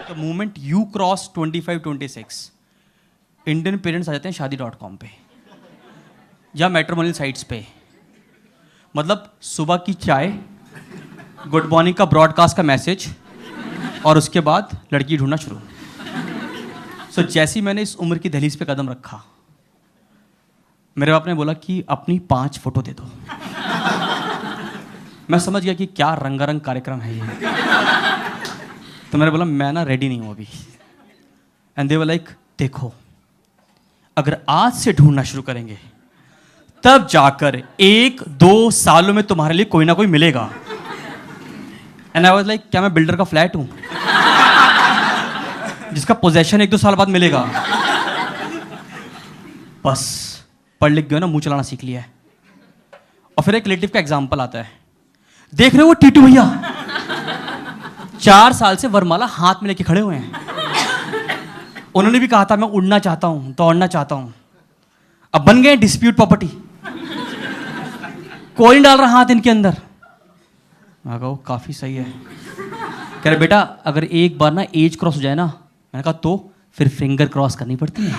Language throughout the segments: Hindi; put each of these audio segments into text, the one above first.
The moment you cross 25-26 Indian parents आ जाते हैं शादी.com पे या मैट्रिमोनियल साइट्स पे। मतलब सुबह की चाय, गुड मॉर्निंग का ब्रॉडकास्ट का मैसेज और उसके बाद लड़की ढूंढना शुरू। सो जैसे ही मैंने इस उम्र की दहलीज पे कदम रखा, मेरे बाप ने बोला कि अपनी 5 फोटो दे दो। मैं समझ गया कि क्या रंगारंग कार्यक्रम है ये। तो मैंने बोला मैं ना रेडी नहीं हूँ अभी। एंड दे वर लाइक देखो, अगर आज से ढूंढना शुरू करेंगे तब जाकर 1-2 सालों में तुम्हारे लिए कोई ना कोई मिलेगा। एंड आई वाज लाइक क्या मैं बिल्डर का फ्लैट हूं जिसका पोजेशन 1-2 साल बाद मिलेगा? बस पढ़ लिख गए ना, मुंह चलाना सीख लिया है। और फिर एक रिलेटिव का एग्जाम्पल आता है, देख रहे हो वो टीटू भैया 4 साल से वरमाला हाथ में लेके खड़े हुए हैं। उन्होंने भी कहा था मैं उड़ना चाहता हूं, दौड़ना चाहता हूं। अब बन गए डिस्प्यूट प्रॉपर्टी, कोई नहीं डाल रहा हाथ इनके अंदर। मैं कहा काफी सही है। कह रहे बेटा अगर एक बार ना एज क्रॉस हो जाए ना, मैंने कहा तो फिर फिंगर क्रॉस करनी पड़ती है।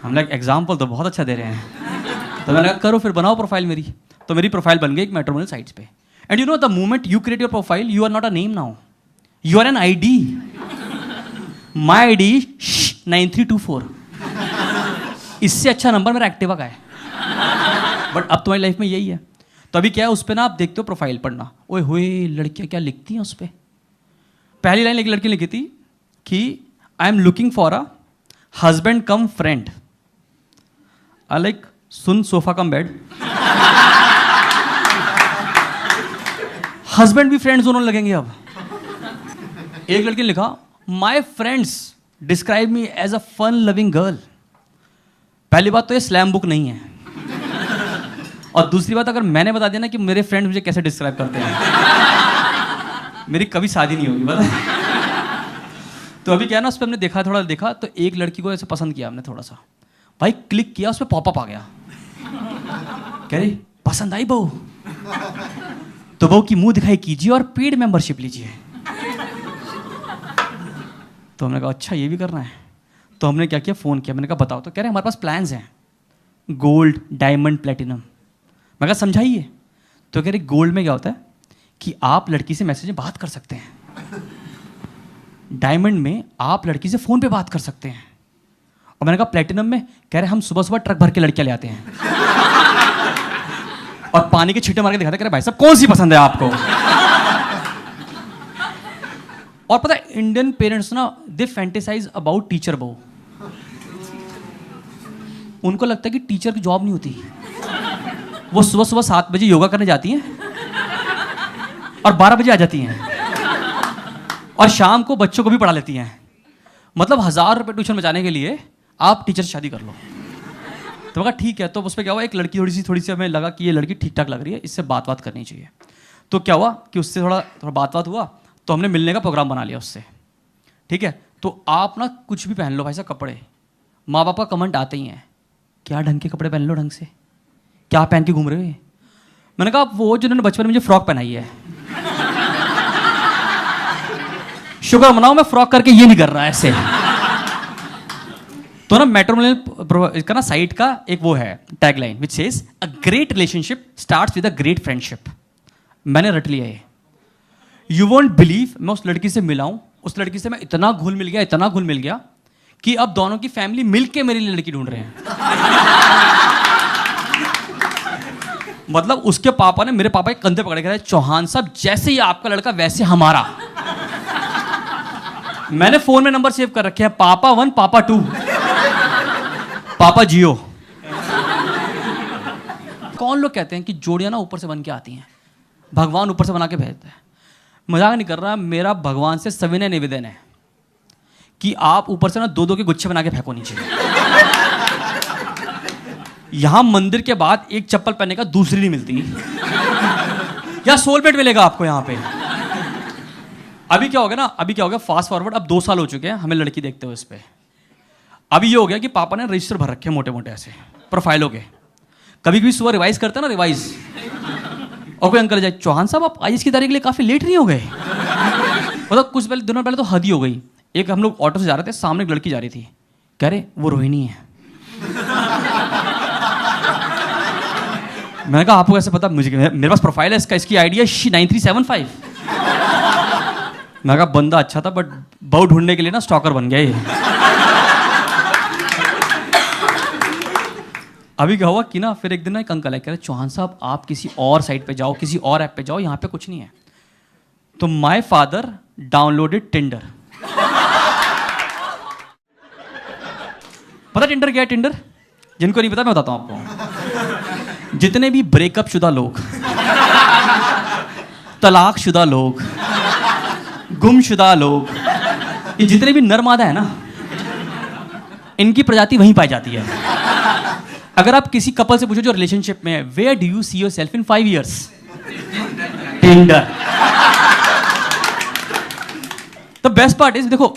हम लोग एग्जाम्पल तो बहुत अच्छा दे रहे हैं। तो मैंने कहा करो फिर, बनाओ प्रोफाइल मेरी। तो मेरी प्रोफाइल बन गई एक मैट्रिमोनियल साइट्स पे। And you know the moment you create your profile, you are not a name now, you are an ID. My ID 9324। इससे अच्छा नंबर मेरा एक्टिवा का है। बट अब तुम्हारी लाइफ में यही है। तो अभी क्या है, उस पर ना आप देखते हो प्रोफाइल पढ़ना, ओए होए लड़कियां क्या लिखती हैं उस पर। पहली लाइन एक लड़की लिखी थी कि I am looking for a husband cum friend. I like sun sofa cum bed. Husband भी फ्रेंड्स दोनों लगेंगे अब। एक लड़की ने लिखा my friends describe me as a fun loving girl. पहली बात तो ये स्लैम बुक नहीं है, और दूसरी बात अगर मैंने बता दिया ना कि मेरे फ्रेंड्स मुझे कैसे डिस्क्राइब करते हैं, मेरी कभी शादी नहीं होगी पता। तो अभी क्या है ना, उस पर हमने देखा, थोड़ा देखा तो एक लड़की को ऐसे पसंद किया हमने थोड़ा सा, भाई क्लिक किया, उस पर पॉपअप आ गया, कह रही पसंद आई बहू, तो बहू की मुंह दिखाई कीजिए और पेड मेंबरशिप लीजिए। तो हमने कहा अच्छा ये भी करना है। तो हमने क्या किया, फ़ोन किया, मैंने कहा बताओ। तो कह रहे हमारे पास प्लान्स हैं, गोल्ड, डायमंड, प्लेटिनम। मैं कहा समझाइए। तो कह रही गोल्ड में क्या होता है कि आप लड़की से मैसेज में बात कर सकते हैं, डायमंड में आप लड़की से फ़ोन पे बात कर सकते हैं, और मैंने कहा प्लेटिनम में, कह रहे हम सुबह सुबह ट्रक भर के लड़कियां ले आते हैं और पानी के छींटे मार के दिखाते, कह रहे भाई साहब कौन सी पसंद है आपको। और पता है इंडियन पेरेंट्स ना दे फैंटेसाइज अबाउट टीचर बहू। उनको लगता है कि टीचर की जॉब नहीं होती, वो सुबह सुबह 7 बजे योगा करने जाती हैं और 12 बजे आ जाती हैं, और शाम को बच्चों को भी पढ़ा लेती हैं। मतलब 1000 रुपये ट्यूशन बचाने के लिए आप टीचर से शादी कर लो। तो मैं कहा ठीक है। तो उस पर क्या हुआ, एक लड़की थोड़ी सी हमें लगा कि ये लड़की ठीक ठाक लग रही है, इससे बात करनी चाहिए। तो क्या हुआ कि उससे थोड़ा बात हुआ, तो हमने मिलने का प्रोग्राम बना लिया उससे। ठीक है, तो आप ना कुछ भी पहन लो भाई साहब कपड़े, माँ बाप का कमेंट आते ही हैं, क्या ढंग के कपड़े पहन लो, ढंग से क्या पहन के घूम रहे हो। मैंने कहा वो जिन्होंने बचपन में मुझे फ्रॉक पहनाई है, शुक्र मनाओ मैं फ्रॉक करके ये नहीं कर रहा ऐसे। तो ना मैट्रिमोनियल इसका ना साइट का एक वो है tagline which says a great relationship starts with a great friendship. मैंने रट लिया ये। यू वोंट बिलीव, मैं उस लड़की से मिला हूं, उस लड़की से मैं इतना घुल मिल गया कि अब दोनों की फैमिली मिलके मेरे लिए लड़की ढूंढ रहे हैं। मतलब उसके पापा ने मेरे पापा के कंधे पकड़ के कहा चौहान साहब जैसे ही आपका लड़का वैसे हमारा। मैंने फोन में नंबर सेव कर रखे हैं, पापा 1, पापा 2, पापा जियो। कौन लोग कहते हैं कि जोड़ियां ना ऊपर से बन के आती हैं, भगवान ऊपर से बना के भेजता है। मजाक नहीं कर रहा, मेरा भगवान से सविनय निवेदन है कि आप ऊपर से ना 2-2 के गुच्छे बना के फेंको नीचे। यहां मंदिर के बाद एक चप्पल पहनने का दूसरी नहीं मिलती, या सोलमेट मिलेगा आपको यहां पे। अभी क्या हो गया, फास्ट फॉरवर्ड अब 2 साल हो चुके हैं हमें लड़की देखते हुए इस पे। अभी ये हो गया कि पापा ने रजिस्टर भर रखे मोटे मोटे ऐसे प्रोफाइलों के। कभी कभी सुबह रिवाइज करते हैं ना, रिवाइज, और कोई अंकल जाए चौहान साहब आप आज की तारीख के लिए काफी लेट नहीं हो गए। मतलब कुछ पहले दिनों पहले तो हद ही हो गई। एक हम लोग ऑटो से जा रहे थे, सामने एक लड़की जा रही थी, कह रहे वो रोहिणी है। मैंने कहा आपको कैसे पता? मुझे मेरे पास प्रोफाइल है इसका, इसकी आईडी है 9375। मैंने कहा बंदा अच्छा था बट बहू ढूंढने के लिए ना स्टॉकर बन गया ये। अभी क्या हुआ कि ना फिर एक दिन ना एक अंकल है, कह रहे चौहान साहब आप किसी और साइट पे जाओ, किसी और ऐप पे जाओ, यहाँ पे कुछ नहीं है। तो माय फादर डाउनलोडेड टिंडर। पता टिंडर क्या है? टिंडर जिनको नहीं पता मैं बताता हूँ आपको। जितने भी ब्रेकअप शुदा लोग, तलाक शुदा लोग, गुमशुदा लोग, ये जितने भी नर मादा है ना, इनकी प्रजाति वहीं पाई जाती है। अगर आप किसी कपल से पूछो जो रिलेशनशिप में है, where do you see yourself in 5 years? Tinder. The best part is, देखो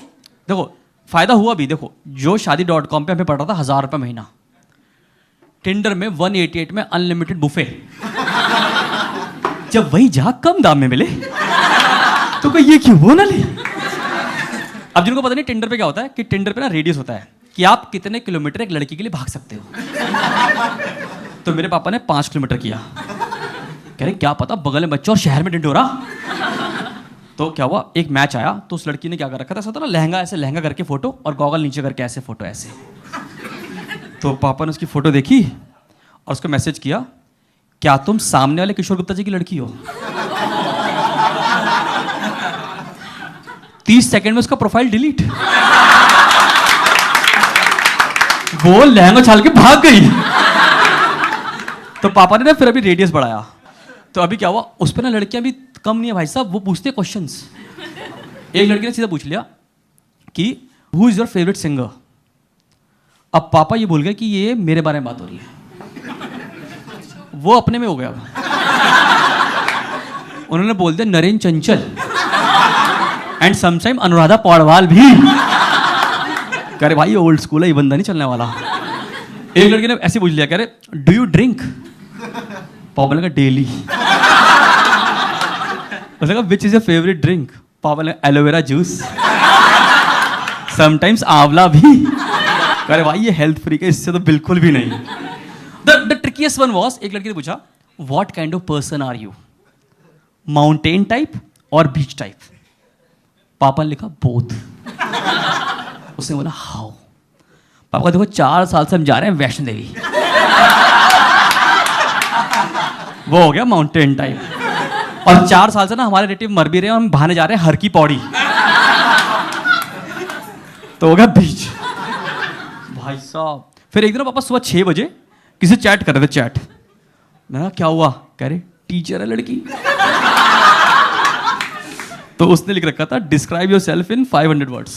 देखो फायदा हुआ भी, देखो जो शादी.com पे हमें पड़ रहा था 1000 रुपये महीना, टिंडर में 188 में अनलिमिटेड बुफे। जब वही जहां कम दाम में मिले तो कोई ये क्यों वो ना ले। अब जिनको पता नहीं टिंडर पे क्या होता है कि टिंडर पे ना रेडियस होता है कि आप कितने किलोमीटर एक लड़की के लिए भाग सकते हो। तो मेरे पापा ने 5 किलोमीटर किया। कह रहे क्या पता बगल में बच्चा और शहर में टिंडोरा। तो क्या हुआ, एक मैच आया तो उस लड़की ने क्या कर रखा था, ऐसा था ना लहंगा, ऐसे लहंगा करके फोटो और गॉगल नीचे करके ऐसे फोटो ऐसे। तो पापा ने उसकी फोटो देखी और उसको मैसेज किया, क्या तुम सामने वाले किशोर गुप्ता जी की लड़की हो? 30 सेकंड में उसका प्रोफाइल डिलीट। वो लहंगा छाल के भाग गई। तो पापा ने ना फिर अभी रेडियस बढ़ाया। तो अभी क्या हुआ, उस पर ना लड़कियां भी कम नहीं है भाई साहब, वो पूछते क्वेश्चंस। एक लड़की ने सीधा पूछ लिया कि who is your favourite singer. अब पापा ये बोल गए कि ये मेरे बारे में बात हो रही है। वो अपने में हो गया। उन्होंने बोल दिया नरेंद्र चंचल एंड समटाइम अनुराधा पौडवाल भी। कह रहे भाई ये ओल्ड स्कूल है, ये बंदा नहीं चलने वाला। एक लड़की ने ऐसे पूछ लिया, कह रहे डू यू ड्रिंक? पापा ने कहा डेली। उसने कहा which is your favourite drink? पापा ने एलोवेरा जूस, समटाइम्स आंवला भी। कह रहे भाई ये हेल्थ फ्री है, इससे तो बिल्कुल भी नहीं। द ट्रिकीएस्ट वन वाज, एक लड़की ने पूछा what kind of person are you, mountain type और बीच टाइप? पापा ने लिखा बोथ। उसने बोला हाउ? पापा देखो 4 साल से हम जा रहे हैं वैष्णो देवी। वो हो गया माउंटेन टाइप। और 4 साल से ना हमारे रिलेटिव मर भी रहे हैं और हम बहाने जा रहे हैं हर की पौड़ी। तो हो गया बीच। भाई साहब फिर एक दिन पापा सुबह 6 बजे किसी चैट कर रहे थे, चैट। मैंने कहा क्या हुआ? कह रहे टीचर है लड़की। तो उसने लिख रखा था describe your self in 500 words।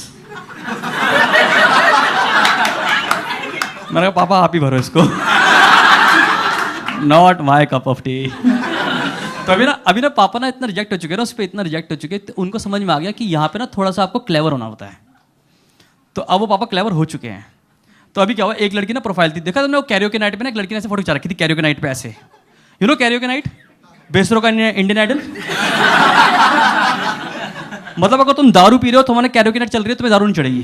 मैंने कहा पापा आप ही भरो इसको। Not my cup of T. तो अभी ना पापा ना इतना रिजेक्ट हो चुके हैं ना, उस पर इतना रिजेक्ट हो चुके हैं, तो उनको समझ में आ गया कि यहाँ पे ना थोड़ा सा आपको क्लेवर होना होता है। तो अब वो पापा क्लेवर हो चुके हैं। तो अभी क्या हुआ, एक लड़की ना प्रोफाइल थी, देखा तुमने वो कैरियोके नाइट पे ना एक लड़की ने ऐसे फोटो खिंचा रखी थी कैरियोके नाइट पे ऐसे। यू नो कैरियोके नाइट, बेसरो का इंडियन आइडल। मतलब अगर तुम दारू पी रहे हो, तुम्हारे कैरियोके नाइट चल रही है, तुम्हें दारू नहीं चढ़ेगी।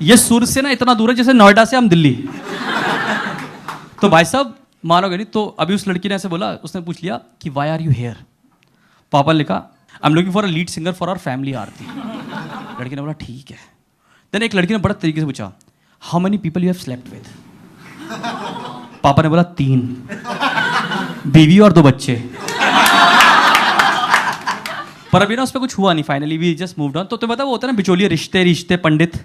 ये सूरत से ना इतना दूर है जैसे नोएडा से हम दिल्ली। तो भाई साहब मानोगे नहीं, तो अभी उस लड़की ने ऐसे बोला, उसने पूछ लिया कि वाई आर यू हेयर? पापा ने लिखा I am looking for a lead singer for our family aarti. लड़की ने बोला ठीक है। देन एक लड़की ने बड़ा तरीके से पूछा how many people you have slept with? पापा ने बोला 3, बीवी और 2 बच्चे। पर अभी ना उस पर कुछ हुआ नहीं, finally we just moved on. तो तुम्हें पता वो होता है ना बिचौलिए, रिश्ते पंडित,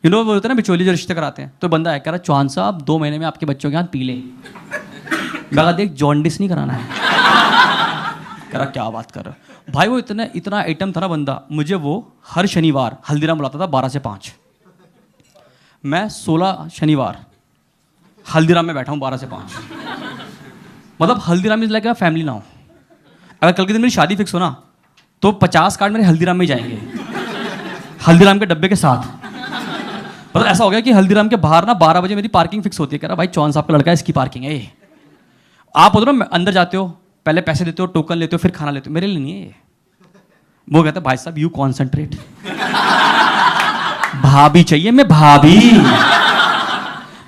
यू नो वो होता है ना बिचौलिए जो रिश्ते कराते हैं। तो बंदा है कह रहा चौहान साहब 2 महीने में आपके बच्चों के हाथ पी ले। मैं कहा देख जॉन्डिस नहीं कराना है। कह रहा क्या बात कर रहा है भाई। वो इतना आइटम था ना बंदा, मुझे वो हर शनिवार हल्दीराम बुलाता था 12 से 5। मैं 16 शनिवार हल्दीराम में बैठा हूँ 12 से 5। मतलब Haldiram is like a family now. अगर कल के दिन मेरी शादी फिक्स हो ना तो 50 कार्ड मेरे हल्दीराम में ही जाएंगे, हल्दीराम के डब्बे के साथ। मतलब ऐसा हो गया कि हल्दीराम के बाहर ना 12 बजे मेरी पार्किंग फिक्स होती है। कह रहा भाई चौहान साहब का लड़का है, इसकी पार्किंग है ये। आप होते ना अंदर जाते हो, पहले पैसे देते हो, टोकन लेते हो, फिर खाना लेते हो। मेरे लिए नहीं है ये। वो कहता भाई साहब यू कॉन्सेंट्रेट, भाभी चाहिए, मैं भाभी।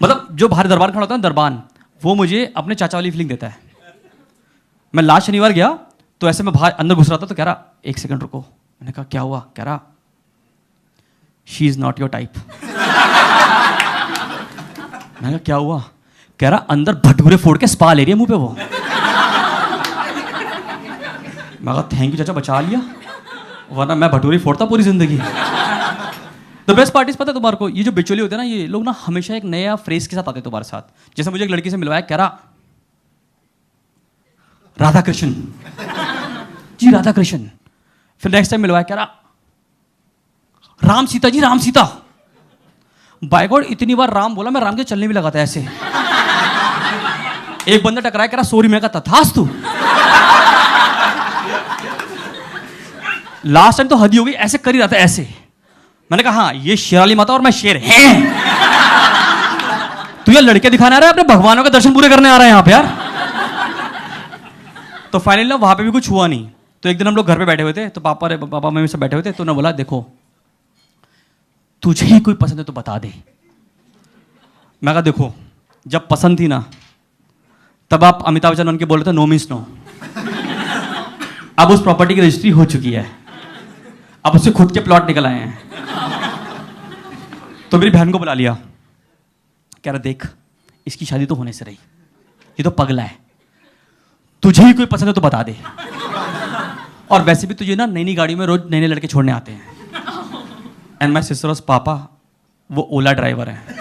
मतलब जो बाहर दरबार खड़ा होता है ना, दरबान, वो मुझे अपने चाचा वाली फीलिंग देता है। मैं लास्ट शनिवार गया तो ऐसे मैं बाहर अंदर घुस रहा था तो कह रहा एक सेकंड रुको। मैंने कहा क्या हुआ? कह रहा she is not your type. मैंने कहा क्या हुआ? कह रहा अंदर भटूरे फोड़ के स्पा ले रही है मुंह पे वो। मैं कहा थैंक यू चाचा, बचा लिया, वरना मैं भटूरे फोड़ता पूरी जिंदगी। तो बेस्ट पार्टीज पता है तुम्हारे को, ये जो बिचौली होते हैं ना, ये लोग ना हमेशा एक नया फ्रेज के साथ आते हैं तुम्हारे साथ। जैसे मुझे एक लड़की से मिलवाया, कह रहा राधा कृष्ण जी, राधा कृष्ण। फिर नेक्स्ट टाइम मिलवाया, कह रहा राम सीता जी, राम सीता। बाय गॉड इतनी बार राम बोला, मैं राम के चलने भी लगा था ऐसे। एक बंदा टकराया, कह रहा सॉरी। मैं कहा तथास्तु। लास्ट टाइम तो हद ही हो गई, ऐसे कर ही रहा था ऐसे। मैंने कहा हाँ ये शेराली माता और मैं शेर है। तू ये लड़के दिखाने आ रहा है, अपने भगवानों के दर्शन पूरे करने आ रहा है यहाँ पे यार। तो फाइनली ना वहां पे भी कुछ हुआ नहीं। तो एक दिन हम लोग घर पे बैठे हुए थे, तो पापा मम्मी सब बैठे हुए थे, तो उन्होंने बोला देखो तुझे ही कोई पसंद है तो बता दे। मैं कहा देखो जब पसंद थी ना तब आप अमिताभ बच्चन उनके बोले थे नो मीन्स नो। अब उस प्रॉपर्टी की रजिस्ट्री हो चुकी है, अब उससे खुद के प्लॉट निकल आए हैं। तो मेरी बहन को बुला लिया, कह रहा देख इसकी शादी तो होने से रही, ये तो पगला है, तुझे ही कोई पसंद है तो बता दे। और वैसे भी तुझे ना नई नई गाड़ी में रोज नए नए लड़के छोड़ने आते हैं। एंड माई सिस्टर पापा वो ओला ड्राइवर है।